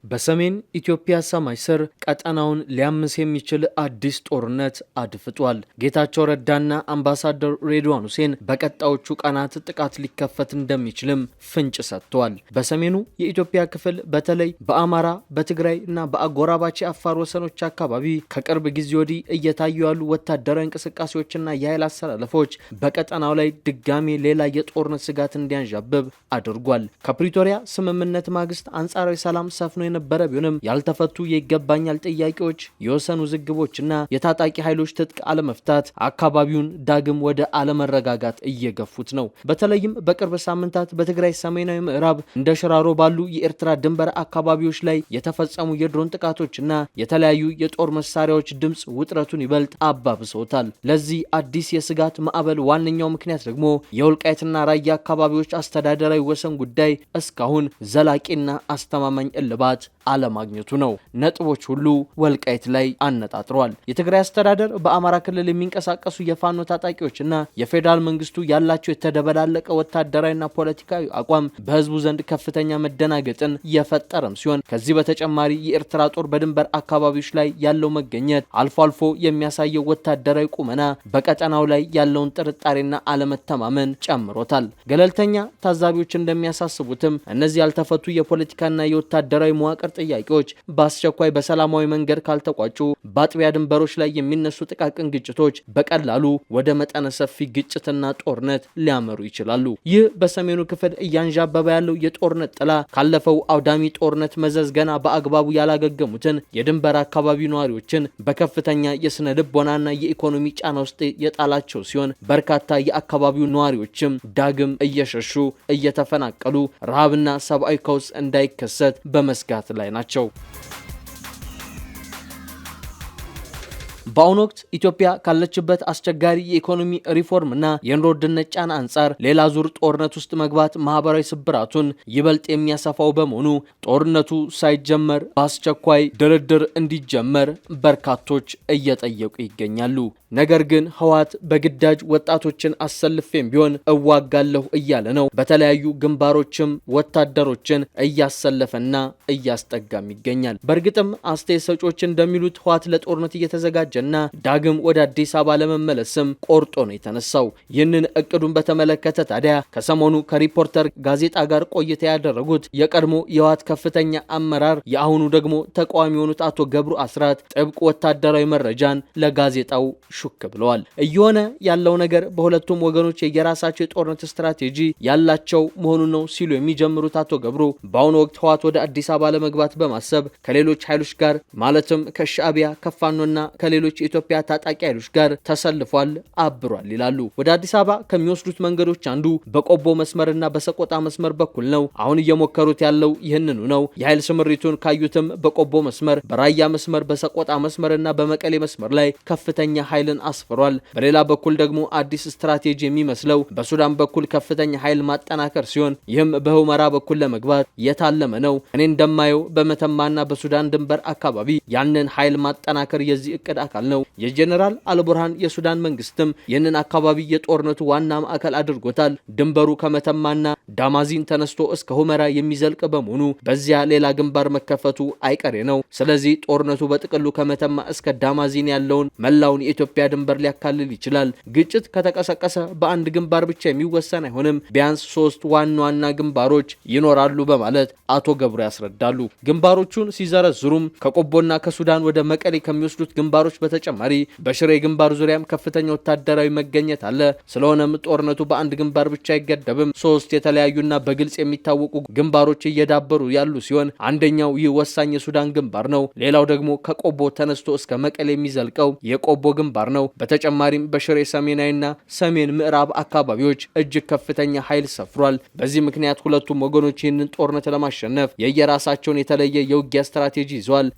በሰሜን ኢትዮጵያ ሰማይ ስር ቀጠናውን ሊያምስ የሚችል አዲስ ጦርነት አድፍጧል። ጌታቸው ረዳና አምባሳደር ሬድዋን ሁሴን በቀጣዮቹ ቀናት ጥቃት ሊከፈት እንደሚችልም ፍንጭ ሰጥተዋል። በሰሜኑ የኢትዮጵያ ክፍል በተለይ በአማራ፣ በትግራይ እና በአጎራባች አፋር ወሰኖች አካባቢ ከቅርብ ጊዜ ወዲህ እየታዩ ያሉ ወታደራዊ እንቅስቃሴዎችና የኃይል አሰላለፎች በቀጠናው ላይ ድጋሜ ሌላ የጦርነት ስጋት እንዲያንዣብብ አድርጓል። ከፕሪቶሪያ ስምምነት ማግስት አንጻራዊ ሰላም ሰፍኖ የነበረ ቢሆንም ያልተፈቱ የይገባኛል ጥያቄዎች፣ የወሰን ውዝግቦችና የታጣቂ ኃይሎች ትጥቅ አለመፍታት አካባቢውን ዳግም ወደ አለመረጋጋት እየገፉት ነው። በተለይም በቅርብ ሳምንታት በትግራይ ሰሜናዊ ምዕራብ እንደ ሽራሮ ባሉ የኤርትራ ድንበር አካባቢዎች ላይ የተፈጸሙ የድሮን ጥቃቶችና የተለያዩ የጦር መሳሪያዎች ድምጽ ውጥረቱን ይበልጥ አባብሰውታል። ለዚህ አዲስ የስጋት ማዕበል ዋነኛው ምክንያት ደግሞ የወልቃይትና ራያ አካባቢዎች አስተዳደራዊ ወሰን ጉዳይ እስካሁን ዘላቂና አስተማማኝ እልባት አለማግኘቱ ነው። ነጥቦች ሁሉ ወልቃይት ላይ አነጣጥሯል። የትግራይ አስተዳደር በአማራ ክልል የሚንቀሳቀሱ የፋኖ ታጣቂዎችና የፌዴራል መንግስቱ ያላቸው የተደበላለቀ ወታደራዊና ፖለቲካዊ አቋም በህዝቡ ዘንድ ከፍተኛ መደናገጥን የፈጠረም ሲሆን ከዚህ በተጨማሪ የኤርትራ ጦር በድንበር አካባቢዎች ላይ ያለው መገኘት አልፎ አልፎ የሚያሳየው ወታደራዊ ቁመና በቀጠናው ላይ ያለውን ጥርጣሬና አለመተማመን ጨምሮታል። ገለልተኛ ታዛቢዎች እንደሚያሳስቡትም እነዚህ ያልተፈቱ የፖለቲካና የወታደራዊ መዋቅር ጥያቄዎች በአስቸኳይ በሰላማዊ መንገድ ካልተቋጩ በአጥቢያ ድንበሮች ላይ የሚነሱ ጥቃቅን ግጭቶች በቀላሉ ወደ መጠነ ሰፊ ግጭትና ጦርነት ሊያመሩ ይችላሉ። ይህ በሰሜኑ ክፍል እያንዣበበ ያለው የጦርነት ጥላ ካለፈው አውዳሚ ጦርነት መዘዝ ገና በአግባቡ ያላገገሙትን የድንበር አካባቢ ነዋሪዎችን በከፍተኛ የስነ ልቦናና የኢኮኖሚ ጫና ውስጥ የጣላቸው ሲሆን በርካታ የአካባቢው ነዋሪዎችም ዳግም እየሸሹ እየተፈናቀሉ ረሃብና ሰብአዊ ቀውስ እንዳይከሰት በመስጋት ላይ ናቸው። በአሁኑ ወቅት ኢትዮጵያ ካለችበት አስቸጋሪ የኢኮኖሚ ሪፎርምና የኑሮ ውድነት ጫና አንጻር ሌላ ዙር ጦርነት ውስጥ መግባት ማህበራዊ ስብራቱን ይበልጥ የሚያሰፋው በመሆኑ ጦርነቱ ሳይጀመር በአስቸኳይ ድርድር እንዲጀመር በርካቶች እየጠየቁ ይገኛሉ። ነገር ግን ህወሓት በግዳጅ ወጣቶችን አሰልፌም ቢሆን እዋጋለሁ እያለ ነው። በተለያዩ ግንባሮችም ወታደሮችን እያሰለፈና እያስጠጋም ይገኛል። በእርግጥም አስተያየት ሰጪዎች እንደሚሉት ህወሓት ለጦርነት እየተዘጋጀና ዳግም ወደ አዲስ አበባ ለመመለስም ቆርጦ ነው የተነሳው። ይህንን እቅዱን በተመለከተ ታዲያ ከሰሞኑ ከሪፖርተር ጋዜጣ ጋር ቆይታ ያደረጉት የቀድሞ የህወሓት ከፍተኛ አመራር የአሁኑ ደግሞ ተቃዋሚ የሆኑት አቶ ገብሩ አስራት ጥብቅ ወታደራዊ መረጃን ለጋዜጣው ሹክ ብለዋል። እየሆነ ያለው ነገር በሁለቱም ወገኖች የየራሳቸው የጦርነት ስትራቴጂ ያላቸው መሆኑ ነው ሲሉ የሚጀምሩት አቶ ገብሩ በአሁኑ ወቅት ህወሓት ወደ አዲስ አበባ ለመግባት በማሰብ ከሌሎች ኃይሎች ጋር ማለትም ከሻዕቢያ ከፋኖና ከሌሎች የኢትዮጵያ ታጣቂ ኃይሎች ጋር ተሰልፏል፣ አብሯል ይላሉ። ወደ አዲስ አበባ ከሚወስዱት መንገዶች አንዱ በቆቦ መስመርና በሰቆጣ መስመር በኩል ነው። አሁን እየሞከሩት ያለው ይህንኑ ነው። የኃይል ስምሪቱን ካዩትም በቆቦ መስመር፣ በራያ መስመር፣ በሰቆጣ መስመርና በመቀሌ መስመር ላይ ከፍተኛ ኃይል አስፍሯል። በሌላ በኩል ደግሞ አዲስ ስትራቴጂ የሚመስለው በሱዳን በኩል ከፍተኛ ኃይል ማጠናከር ሲሆን ይህም በሁመራ በኩል ለመግባት የታለመ ነው። እኔ እንደማየው በመተማና በሱዳን ድንበር አካባቢ ያንን ኃይል ማጠናከር የዚህ እቅድ አካል ነው። የጄኔራል አልቡርሃን የሱዳን መንግስትም ይህንን አካባቢ የጦርነቱ ዋና ማዕከል አድርጎታል። ድንበሩ ከመተማና ዳማዚን ተነስቶ እስከ ሁመራ የሚዘልቅ በመሆኑ በዚያ ሌላ ግንባር መከፈቱ አይቀሬ ነው። ስለዚህ ጦርነቱ በጥቅሉ ከመተማ እስከ ዳማዚን ያለውን መላውን የኢትዮጵያ ድንበር ሊያካልል ይችላል። ግጭት ከተቀሰቀሰ በአንድ ግንባር ብቻ የሚወሰን አይሆንም። ቢያንስ 3 ዋና ዋና ግንባሮች ይኖራሉ በማለት አቶ ገብሩ ያስረዳሉ። ግንባሮቹን ሲዘረዝሩም ከቆቦና ከሱዳን ወደ መቀሌ ከሚወስዱት ግንባሮች በተጨማሪ በሽሬ ግንባር ዙሪያም ከፍተኛ ወታደራዊ መገኘት አለ። ስለሆነም ጦርነቱ በአንድ ግንባር ብቻ አይገደብም። 3 የተለያዩና በግልጽ የሚታወቁ ግንባሮች እየዳበሩ ያሉ ሲሆን አንደኛው ይህ ወሳኝ የሱዳን ግንባር ነው። ሌላው ደግሞ ከቆቦ ተነስቶ እስከ መቀሌ የሚዘልቀው የቆቦ ግንባር ነው። በተጨማሪም በሽሬ ሰሜናዊና ሰሜን ምዕራብ አካባቢዎች እጅግ ከፍተኛ ኃይል ሰፍሯል። በዚህ ምክንያት ሁለቱም ወገኖች ይህንን ጦርነት ለማሸነፍ የየራሳቸውን የተለየ የውጊያ ስትራቴጂ ይዘዋል።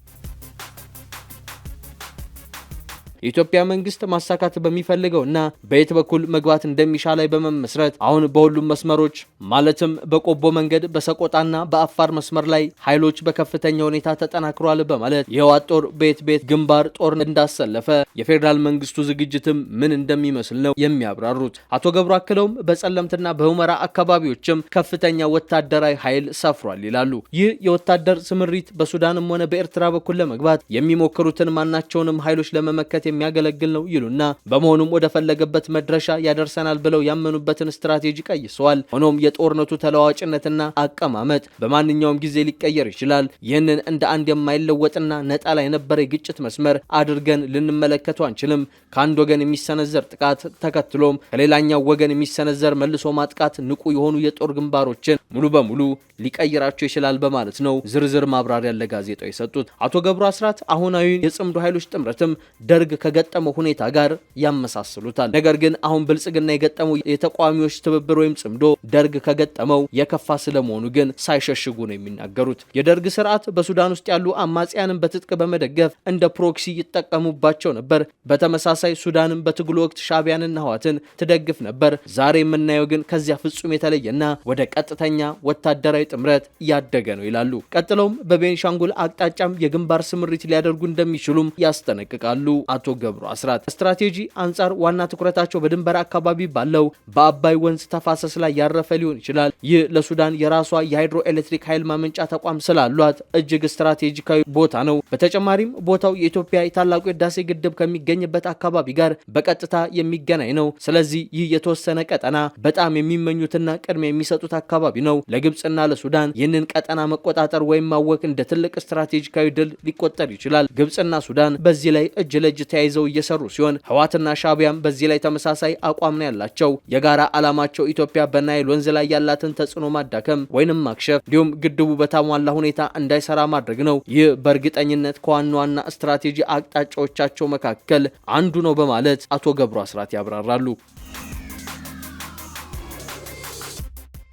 የኢትዮጵያ መንግስት ማሳካት በሚፈልገውና በየት በኩል መግባት እንደሚሻ ላይ በመመስረት አሁን በሁሉም መስመሮች ማለትም በቆቦ መንገድ፣ በሰቆጣና በአፋር መስመር ላይ ኃይሎች በከፍተኛ ሁኔታ ተጠናክሯል በማለት የህወሓት ጦር ቤት ግንባር ጦር እንዳሰለፈ የፌዴራል መንግስቱ ዝግጅትም ምን እንደሚመስል ነው የሚያብራሩት። አቶ ገብሩ አክለውም በጸለምትና በሁመራ አካባቢዎችም ከፍተኛ ወታደራዊ ኃይል ሰፍሯል ይላሉ። ይህ የወታደር ስምሪት በሱዳንም ሆነ በኤርትራ በኩል ለመግባት የሚሞክሩትን ማናቸውንም ኃይሎች ለመመከት የሚያገለግል ነው ይሉና በመሆኑም ወደ ፈለገበት መድረሻ ያደርሰናል ብለው ያመኑበትን ስትራቴጂ ቀይሰዋል። ሆኖም የጦርነቱ ተለዋዋጭነትና አቀማመጥ በማንኛውም ጊዜ ሊቀየር ይችላል። ይህንን እንደ አንድ የማይለወጥና ነጣላ የነበረ የግጭት መስመር አድርገን ልንመለከቱ አንችልም። ከአንድ ወገን የሚሰነዘር ጥቃት ተከትሎም ከሌላኛው ወገን የሚሰነዘር መልሶ ማጥቃት ንቁ የሆኑ የጦር ግንባሮችን ሙሉ በሙሉ ሊቀይራቸው ይችላል በማለት ነው ዝርዝር ማብራሪያ ለጋዜጣው የሰጡት። አቶ ገብሩ አስራት አሁናዊ የጽምዶ ኃይሎች ጥምረትም ደርግ ከገጠመው ሁኔታ ጋር ያመሳስሉታል። ነገር ግን አሁን ብልጽግና የገጠመው የተቃዋሚዎች ትብብር ወይም ጽምዶ ደርግ ከገጠመው የከፋ ስለመሆኑ ግን ሳይሸሽጉ ነው የሚናገሩት። የደርግ ስርዓት በሱዳን ውስጥ ያሉ አማጽያንን በትጥቅ በመደገፍ እንደ ፕሮክሲ ይጠቀሙባቸው ነበር። በተመሳሳይ ሱዳንም በትግሉ ወቅት ሻዕቢያንና ህወሓትን ትደግፍ ነበር። ዛሬ የምናየው ግን ከዚያ ፍጹም የተለየና ወደ ቀጥተኛ ወታደራዊ ጥምረት ያደገ ነው ይላሉ። ቀጥለውም በቤኒሻንጉል አቅጣጫም የግንባር ስምሪት ሊያደርጉ እንደሚችሉም ያስጠነቅቃሉ። አቶ ገብሩ አስራት ስትራቴጂ አንጻር ዋና ትኩረታቸው በድንበር አካባቢ ባለው በአባይ ወንዝ ተፋሰስ ላይ ያረፈ ሊሆን ይችላል። ይህ ለሱዳን የራሷ የሃይድሮ ኤሌክትሪክ ኃይል ማመንጫ ተቋም ስላሏት እጅግ ስትራቴጂካዊ ቦታ ነው። በተጨማሪም ቦታው የኢትዮጵያ የታላቁ የህዳሴ ግድብ ከሚገኝበት አካባቢ ጋር በቀጥታ የሚገናኝ ነው። ስለዚህ ይህ የተወሰነ ቀጠና በጣም የሚመኙትና ቅድሚያ የሚሰጡት አካባቢ ነው። ለግብጽና ለሱዳን ይህንን ቀጠና መቆጣጠር ወይም ማወክ እንደ ትልቅ ስትራቴጂካዊ ድል ሊቆጠር ይችላል። ግብጽና ሱዳን በዚህ ላይ እጅ ለእጅ ተያይዘው እየሰሩ ሲሆን ህወሓትና ሻዕቢያም በዚህ ላይ ተመሳሳይ አቋም ነው ያላቸው። የጋራ ዓላማቸው ኢትዮጵያ በናይል ወንዝ ላይ ያላትን ተጽዕኖ ማዳከም ወይንም ማክሸፍ እንዲሁም ግድቡ በተሟላ ሁኔታ እንዳይሰራ ማድረግ ነው። ይህ በእርግጠኝነት ከዋና ዋና ስትራቴጂ አቅጣጫዎቻቸው መካከል አንዱ ነው በማለት አቶ ገብሩ አስራት ያብራራሉ።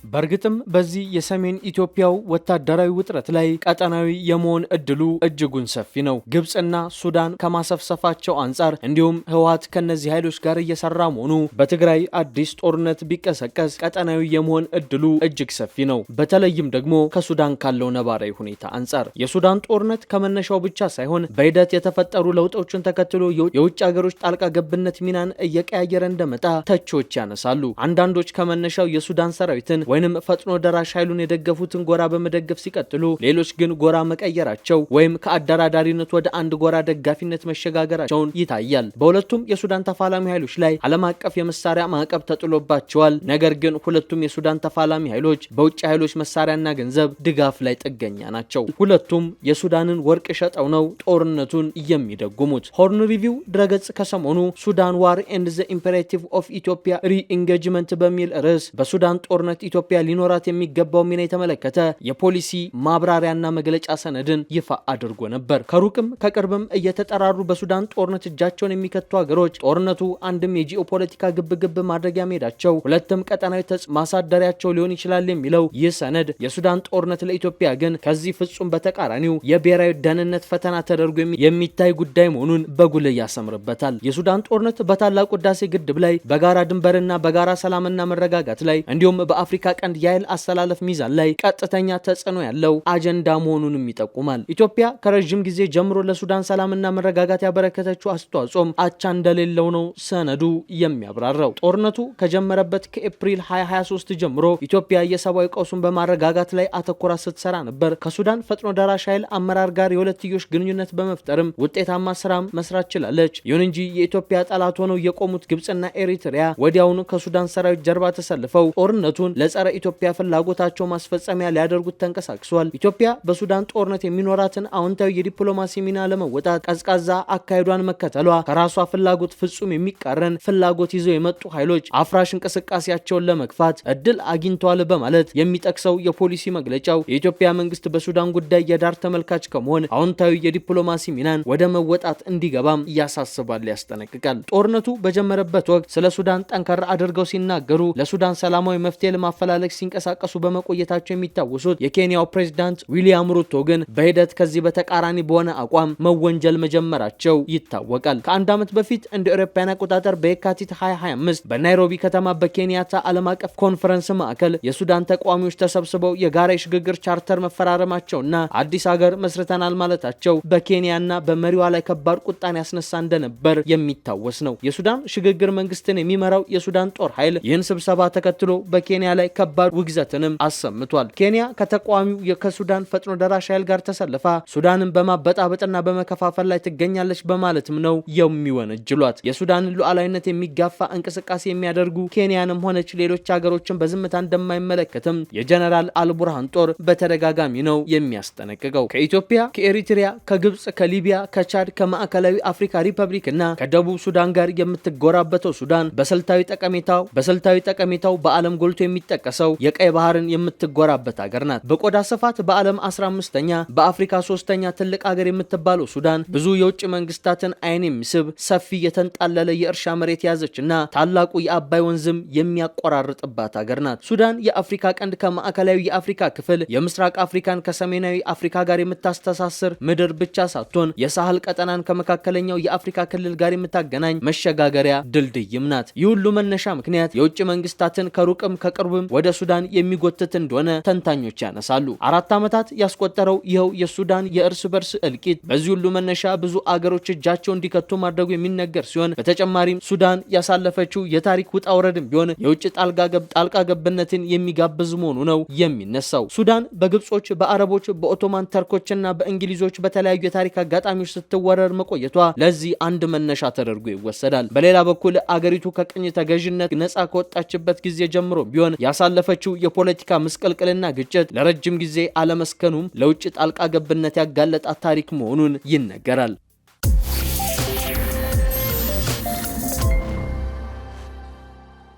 በእርግጥም በዚህ የሰሜን ኢትዮጵያው ወታደራዊ ውጥረት ላይ ቀጠናዊ የመሆን እድሉ እጅጉን ሰፊ ነው። ግብጽና ሱዳን ከማሰፍሰፋቸው አንጻር እንዲሁም ህወሓት ከነዚህ ኃይሎች ጋር እየሰራ መሆኑ በትግራይ አዲስ ጦርነት ቢቀሰቀስ ቀጠናዊ የመሆን እድሉ እጅግ ሰፊ ነው። በተለይም ደግሞ ከሱዳን ካለው ነባራዊ ሁኔታ አንጻር የሱዳን ጦርነት ከመነሻው ብቻ ሳይሆን በሂደት የተፈጠሩ ለውጦችን ተከትሎ የውጭ ሀገሮች ጣልቃ ገብነት ሚናን እየቀያየረ እንደመጣ ተቺዎች ያነሳሉ። አንዳንዶች ከመነሻው የሱዳን ሰራዊትን ወይንም ፈጥኖ ደራሽ ኃይሉን የደገፉትን ጎራ በመደገፍ ሲቀጥሉ፣ ሌሎች ግን ጎራ መቀየራቸው ወይም ከአደራዳሪነት ወደ አንድ ጎራ ደጋፊነት መሸጋገራቸውን ይታያል። በሁለቱም የሱዳን ተፋላሚ ኃይሎች ላይ ዓለም አቀፍ የመሳሪያ ማዕቀብ ተጥሎባቸዋል። ነገር ግን ሁለቱም የሱዳን ተፋላሚ ኃይሎች በውጭ ኃይሎች መሳሪያና ገንዘብ ድጋፍ ላይ ጥገኛ ናቸው። ሁለቱም የሱዳንን ወርቅ ሸጠው ነው ጦርነቱን የሚደጉሙት። ሆርን ሪቪው ድረገጽ ከሰሞኑ ሱዳን ዋር ኤንድ ዘ ኢምፔሬቲቭ ኦፍ ኢትዮጵያ ሪ-ኢንጌጅመንት በሚል ርዕስ በሱዳን ጦርነት ኢትዮጵያ ሊኖራት የሚገባው ሚና የተመለከተ የፖሊሲ ማብራሪያና መግለጫ ሰነድን ይፋ አድርጎ ነበር። ከሩቅም ከቅርብም እየተጠራሩ በሱዳን ጦርነት እጃቸውን የሚከቱ ሀገሮች ጦርነቱ አንድም የጂኦፖለቲካ ግብግብ ማድረጊያ ሜዳቸው፣ ሁለትም ቀጠናዊ ማሳደሪያቸው ሊሆን ይችላል የሚለው ይህ ሰነድ የሱዳን ጦርነት ለኢትዮጵያ ግን ከዚህ ፍጹም በተቃራኒው የብሔራዊ ደህንነት ፈተና ተደርጎ የሚታይ ጉዳይ መሆኑን በጉልህ ያሰምርበታል። የሱዳን ጦርነት በታላቁ ህዳሴ ግድብ ላይ፣ በጋራ ድንበርና በጋራ ሰላምና መረጋጋት ላይ እንዲሁም በአፍሪካ ቀንድ የኃይል አስተላለፍ ሚዛን ላይ ቀጥተኛ ተጽዕኖ ያለው አጀንዳ መሆኑንም ይጠቁማል። ኢትዮጵያ ከረጅም ጊዜ ጀምሮ ለሱዳን ሰላምና መረጋጋት ያበረከተችው አስተዋጽኦም አቻ እንደሌለው ነው ሰነዱ የሚያብራራው። ጦርነቱ ከጀመረበት ከኤፕሪል 2023 ጀምሮ ኢትዮጵያ የሰብአዊ ቀውሱን በማረጋጋት ላይ አተኩራ ስትሰራ ነበር። ከሱዳን ፈጥኖ ደራሽ ኃይል አመራር ጋር የሁለትዮሽ ግንኙነት በመፍጠርም ውጤታማ ስራ መስራት ችላለች። ይሁን እንጂ የኢትዮጵያ ጠላት ሆነው የቆሙት ግብጽና ኤሪትሪያ ወዲያውኑ ከሱዳን ሰራዊት ጀርባ ተሰልፈው ጦርነቱን ለጸረ ኢትዮጵያ ፍላጎታቸው ማስፈጸሚያ ሊያደርጉት ተንቀሳቅሷል። ኢትዮጵያ በሱዳን ጦርነት የሚኖራትን አዎንታዊ የዲፕሎማሲ ሚና ለመወጣት ቀዝቃዛ አካሄዷን መከተሏ ከራሷ ፍላጎት ፍጹም የሚቃረን ፍላጎት ይዘው የመጡ ኃይሎች አፍራሽ እንቅስቃሴያቸውን ለመግፋት እድል አግኝተዋል በማለት የሚጠቅሰው የፖሊሲ መግለጫው የኢትዮጵያ መንግስት በሱዳን ጉዳይ የዳር ተመልካች ከመሆን አዎንታዊ የዲፕሎማሲ ሚናን ወደ መወጣት እንዲገባም ያሳስባል፣ ያስጠነቅቃል። ጦርነቱ በጀመረበት ወቅት ስለ ሱዳን ጠንከር አድርገው ሲናገሩ ለሱዳን ሰላማዊ መፍትሄ ለማፈላለግ ለማፈላለግ ሲንቀሳቀሱ በመቆየታቸው የሚታወሱት የኬንያው ፕሬዝዳንት ዊሊያም ሩቶ ግን በሂደት ከዚህ በተቃራኒ በሆነ አቋም መወንጀል መጀመራቸው ይታወቃል። ከአንድ ዓመት በፊት እንደ አውሮፓውያን አቆጣጠር በየካቲት 2025 በናይሮቢ ከተማ በኬንያታ ዓለም አቀፍ ኮንፈረንስ ማዕከል የሱዳን ተቃዋሚዎች ተሰብስበው የጋራ የሽግግር ቻርተር መፈራረማቸውና አዲስ ሀገር መስርተናል ማለታቸው በኬንያና በመሪዋ ላይ ከባድ ቁጣን ያስነሳ እንደነበር የሚታወስ ነው። የሱዳን ሽግግር መንግስትን የሚመራው የሱዳን ጦር ኃይል ይህን ስብሰባ ተከትሎ በኬንያ ላይ ከባድ ውግዘትንም አሰምቷል። ኬንያ ከተቃዋሚው ከሱዳን ፈጥኖ ደራሽ ኃይል ጋር ተሰልፋ ሱዳንን በማበጣበጥና በመከፋፈል ላይ ትገኛለች በማለትም ነው የሚወነጅሏት። የሱዳንን ሉዓላዊነት የሚጋፋ እንቅስቃሴ የሚያደርጉ ኬንያንም ሆነች ሌሎች ሀገሮችን በዝምታ እንደማይመለከትም የጀነራል አልቡርሃን ጦር በተደጋጋሚ ነው የሚያስጠነቅቀው። ከኢትዮጵያ፣ ከኤሪትሪያ፣ ከግብጽ፣ ከሊቢያ፣ ከቻድ፣ ከማዕከላዊ አፍሪካ ሪፐብሊክ እና ከደቡብ ሱዳን ጋር የምትጎራበተው ሱዳን በስልታዊ ጠቀሜታው በዓለም ጎልቶ የሚጠቀሰው የቀይ ባህርን የምትጎራበት ሀገር ናት። በቆዳ ስፋት በዓለም 15ኛ በአፍሪካ 3ኛ ትልቅ ሀገር የምትባለው ሱዳን ብዙ የውጭ መንግስታትን አይን የሚስብ ሰፊ የተንጣለለ የእርሻ መሬት ያዘችና ታላቁ የአባይ ወንዝም የሚያቆራርጥባት ሀገር ናት። ሱዳን የአፍሪካ ቀንድ ከማዕከላዊ የአፍሪካ ክፍል የምስራቅ አፍሪካን ከሰሜናዊ አፍሪካ ጋር የምታስተሳስር ምድር ብቻ ሳትሆን የሳህል ቀጠናን ከመካከለኛው የአፍሪካ ክልል ጋር የምታገናኝ መሸጋገሪያ ድልድይም ናት። ይህ ሁሉ መነሻ ምክንያት የውጭ መንግስታትን ከሩቅም ከቅርብም ወደ ሱዳን የሚጎትት እንደሆነ ተንታኞች ያነሳሉ። 4 ዓመታት ያስቆጠረው ይኸው የሱዳን የእርስ በርስ እልቂት በዚህ ሁሉ መነሻ ብዙ አገሮች እጃቸው እንዲከቱ ማድረጉ የሚነገር ሲሆን በተጨማሪም ሱዳን ያሳለፈችው የታሪክ ውጣ ውረድም ቢሆን የውጭ ጣልቃ ገብነትን የሚጋብዝ መሆኑ ነው የሚነሳው። ሱዳን በግብጾች፣ በአረቦች፣ በኦቶማን ተርኮችና በእንግሊዞች በተለያዩ የታሪክ አጋጣሚዎች ስትወረር መቆየቷ ለዚህ አንድ መነሻ ተደርጎ ይወሰዳል። በሌላ በኩል አገሪቱ ከቅኝ ተገዥነት ነጻ ከወጣችበት ጊዜ ጀምሮ ቢሆን ያሳለፈችው የፖለቲካ ምስቅልቅልና ግጭት ለረጅም ጊዜ አለመስከኑም ለውጭ ጣልቃ ገብነት ያጋለጣት ታሪክ መሆኑን ይነገራል።